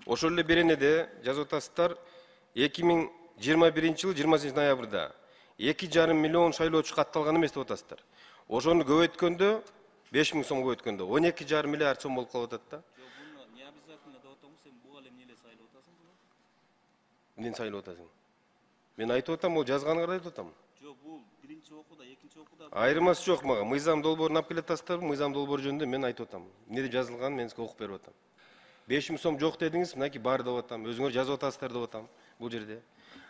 Ошол эле беренеде жазып атасыздар 2021 жылы 28 ноябрда 2,5 миллион шайлоочу катталган эмес деп атасыздар. Ошону көбөйткөндө 5 000 сом көбөйткөндө 12,5 миллиард сом болуп калып атат да. Не обязательно деп атам, сен бул эле эмнеле сайлап атасың буну? Эмнени сайлап атасың? Мен айтып атам, ол жазганыңарды айтып атам. Жок, бул биринчи окууда, экинчи окууда. Айырмасы жок мага. Мыйзам долбоорун алып келип атасыздарбы? Мыйзам долбоор жөнүндө мен айтып атам. Эмне деп жазылганын мен сизге окуп берип атам. 5 000 сом жок дедиңиз, мынакей бар деп атам. Өзүңөр жазып атасыздар деп атам. Бул жерде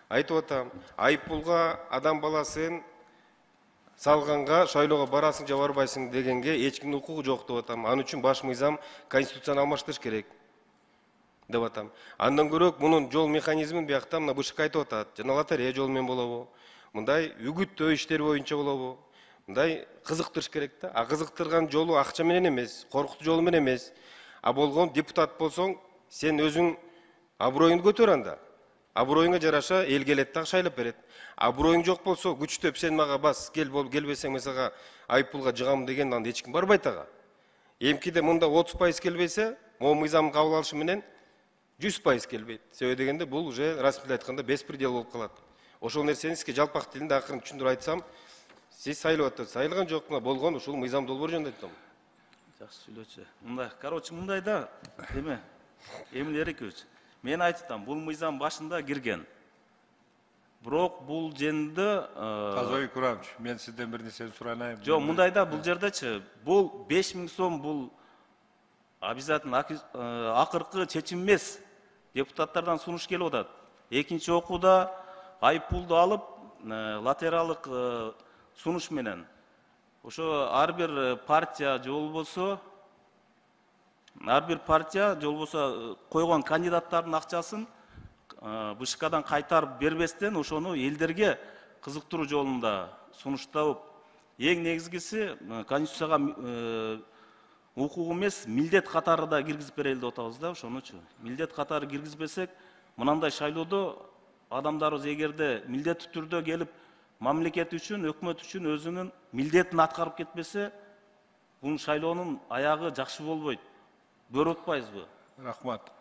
айтып атам. Айыппулга адам баласын салганга шайлоого барасың же барбайсың дегенге эч кимдин укугу жок деп атам. Анын үчүн баш мыйзам конституцияны алмаштырыш керек деп атам. Андан көрөк мунун жол механизмин биякта мына БШК айтып атат. Жана лотерея жолу менен болобу? Мындай үгүттөө иштер боюнча болобу? Мындай кызыктырыш керек да. А кызыктырган жолу акча менен эмес, коркутуу жолу менен эмес. А болгон депутат болсоң, сен өзүң аброюңду көтөр анда. Аброюңа жараша эл келет да шайлап берет. Аброюң жок болсо, күчтөп сен мага бас кел болуп келбесең мисалга айыппулга жыгам деген анда эч ким барбайт ага. Эмкиде мында 30% келбесе, могу мыйзамды кабыл алышы менен 100% келбейт. Себеби дегенде бул уже расмийлеп айтканда беспредел болуп калат. Ошол нерсени сизге жалпак тилинде акырын түшүндүрүп айтсам, сиз сайлап атасыз. Сайылган жок, мына болгон ушул мыйзам долбоор жөнүндө айттым. Жакшы сүйлөчү. Мындай, короче, мындай да, эме, Эмиль Эрикович, мен айтам, бул мыйзам башында кирген. Бирок бул жөнүндө Тазой Курамович, мен сизден бир нерсени сурайын. Жок, мындай да, бул жердечи, бул 5 000 сом бул обязательно акыркы чечим эмес. Депутаттардан сунуш келип атат. Экинчи окууда айыппулду алып, латералдык сунуш менен ошо ар бир партия же болбосо койгон кандидаттардын акчасын БШКдан кайтарып бербестен ошону элдерге кызыктыруу жолунда сунуштап, эң негизгиси конституцияга укук эмес, милдет катары да киргизип берели деп атабыз да, ошонучу. Милдет катары киргизбесек, мынандай шайлоодо адамдарыбыз эгерде милдеттүү түрдө келип мамлекет үчүн, өкмөт үчүн өзүнүн милдетин аткарып кетпесе, бул шайлоонун аягы жакшы болбойт. Көрүп атпайсызбы? Рахмат.